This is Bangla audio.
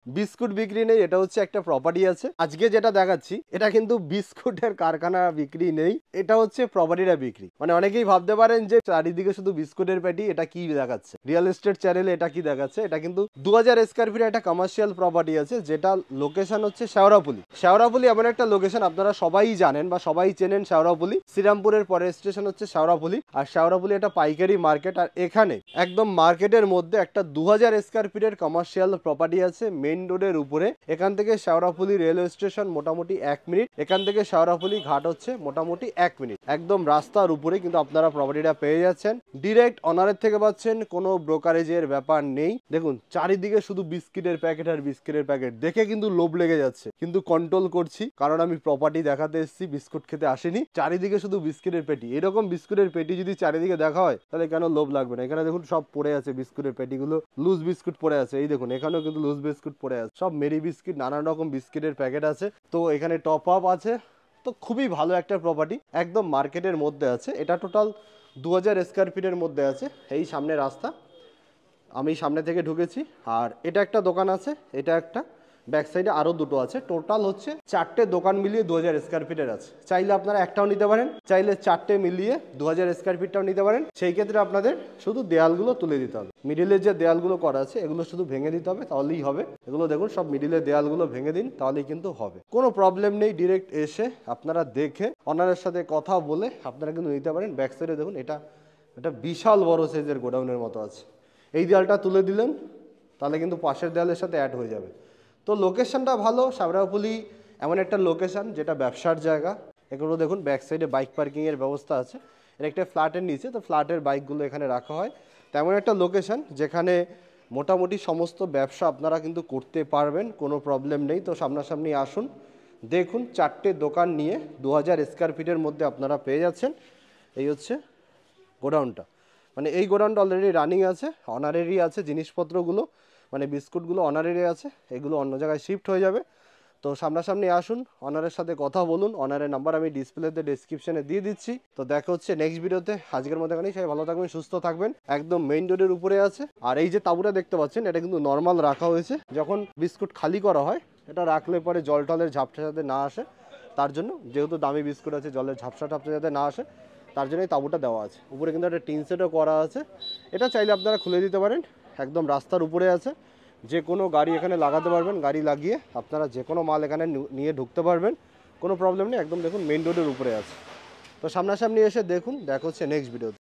বিস্কুট বিক্রি নেই, এটা হচ্ছে একটা প্রপার্টি আছে। আজকে যেটা দেখাচ্ছি এটা কিন্তু বিস্কুটের কারখানা বিক্রি নেই, এটা হচ্ছে প্রপার্টিটা বিক্রি। মানে অনেকেই ভাবতে পারেন যে চারিদিকে শুধু বিস্কুটের প্যাটি, এটা কি দেখাচ্ছে রিয়েল এস্টেট চ্যানেলে, এটা কি দেখাচ্ছে। এটা কিন্তু 2000 স্কোয়ার ফিট একটা কমার্শিয়াল প্রপার্টি আছে, যেটা লোকেশন হচ্ছে শেওড়াফুলি। শেওড়াফুলি এমন একটা লোকেশন আপনারা সবাই জানেন বা সবাই চেনেন শেওড়াফুলি। শ্রীরামপুরের পরের স্টেশন হচ্ছে শেওড়াফুলি, আর শেওড়াফুলি একটা পাইকারি মার্কেট। আর এখানে একদম মার্কেটের মধ্যে একটা 2000 স্কোয়ার ফিটের কমার্শিয়াল প্রপার্টি আছে মেইন রোডের উপরে। এখান থেকে শেওড়াফুলি রেলওয়ে স্টেশন মোটামুটি 1 মিনিট, এখান থেকে শেওড়াফুলি ঘাট হচ্ছে মোটামুটি 1 মিনিট, একদম রাস্তার উপরে কিন্তু আপনারা প্রপার্টিটা পেয়ে যাচ্ছেন। ডিরেক্ট অনারের থেকে পাচ্ছেন, কোনো ব্রোকারেজের ব্যাপার নেই। দেখুন চারিদিকে শুধু বিস্কিটের প্যাকেট আর বিস্কিটের প্যাকেট, দেখে কিন্তু লোভ লেগে যাচ্ছে, কিন্তু কন্ট্রোল করছি কারণ আমি প্রপার্টি দেখাতে এসেছি, বিস্কুট খেতে আসিনি। চারিদিকে শুধু বিস্কিটের পেটি, এরকম বিস্কুটের পেটি যদি চারিদিকে দেখা হয় তাহলে কেন লোভ লাগবে না। এখানে দেখুন সব পড়ে আছে বিস্কুটের পেটিগুলো, লুজ বিস্কুট পড়ে আছে, এই দেখুন এখানেও কিন্তু লুজ বিস্কুট পড়ে আছে, সব মেরি বিস্কিট, নানান রকম বিস্কিটের প্যাকেট আছে। তো এখানে টপ আপ আছে, তো খুবই ভালো একটা প্রপার্টি, একদম মার্কেটের মধ্যে আছে। এটা টোটাল 2000 স্কোয়ার ফিটের মধ্যে আছে। এই সামনে রাস্তা, আমি সামনে থেকে ঢুকেছি, আর এটা একটা দোকান আছে, এটা একটা, ব্যাক সাইডে আরও দুটো আছে। টোটাল হচ্ছে 4টে দোকান মিলিয়ে 2000 স্কোয়ার ফিটের আছে। চাইলে আপনারা একটাও নিতে পারেন, চাইলে 4টে মিলিয়ে 2000 স্কোয়ার ফিটটাও নিতে পারেন। সেই ক্ষেত্রে আপনাদের শুধু দেয়ালগুলো তুলে দিতে হবে, মিডিলের যে দেয়ালগুলো করা আছে এগুলো শুধু ভেঙে দিতে হবে, তাহলেই হবে। এগুলো দেখুন সব মিডিলের দেয়ালগুলো ভেঙে দিন, তাহলেই কিন্তু হবে, কোনো প্রবলেম নেই। ডিরেক্ট এসে আপনারা দেখে অনারের সাথে কথা বলে আপনারা কিন্তু নিতে পারেন। ব্যাক সাইডে দেখুন এটা এটা বিশাল বড় সাইজের গোডাউনের মতো আছে। এই দেয়ালটা তুলে দিলেন তাহলে কিন্তু পাশের দেয়ালের সাথে অ্যাড হয়ে যাবে। তো লোকেশনটা ভালো, শেওড়াফুলি এমন একটা লোকেশন যেটা ব্যবসার জায়গা। এগুলো দেখুন ব্যাক সাইডে বাইক পার্কিংয়ের ব্যবস্থা আছে, এটা একটা ফ্ল্যাটের নিচে, তো ফ্ল্যাটের বাইকগুলো এখানে রাখা হয়। তেমন একটা লোকেশন যেখানে মোটামুটি সমস্ত ব্যবসা আপনারা কিন্তু করতে পারবেন, কোনো প্রবলেম নেই। তো সামনাসামনি আসুন, দেখুন 4টে দোকান নিয়ে 2000 স্কোয়ার ফিটের মধ্যে আপনারা পেয়ে যাচ্ছেন। এই হচ্ছে গোডাউনটা, মানে এই গোডাউনটা অলরেডি রানিং আছে, অনারেরই আছে জিনিসপত্রগুলো, মানে বিস্কুটগুলো অনারেরই আছে, এগুলো অন্য জায়গায় শিফট হয়ে যাবে। তো সামনাসামনি আসুন, অনারের সাথে কথা বলুন, অনারের নাম্বার আমি ডিসপ্লেতে ডেসক্রিপশনে দিয়ে দিচ্ছি। তো দেখা হচ্ছে নেক্সট ভিডিওতে, আজকের মতো এখানেই, সবাই ভালো থাকবেন, সুস্থ থাকবেন। একদম মেইন রোডের উপরে আছে। আর এই যে তাঁবুটা দেখতে পাচ্ছেন এটা কিন্তু নর্মাল রাখা হয়েছে, যখন বিস্কুট খালি করা হয় এটা রাখলে পরে জল টলের ঝাপটা যাতে না আসে তার জন্য, যেহেতু দামি বিস্কুট আছে জলের ঝাপসা টাপসা যাতে না আসে তার জন্যই তাঁবুটা দেওয়া আছে। উপরে কিন্তু একটা টিন সেটও করা আছে, এটা চাইলে আপনারা খুলে দিতে পারেন। একদম রাস্তার উপরে আছে, যে কোনো গাড়ি এখানে লাগাতে পারবেন, গাড়ি লাগিয়ে আপনারা যে কোনো মাল এখানে নিয়ে ঢুকতে পারবেন, কোনো প্রবলেম নেই। একদম দেখুন মেইন রোডের উপরে আছে। তো সামনাসামনি এসে দেখুন, দেখা হচ্ছে নেক্সট ভিডিওতে।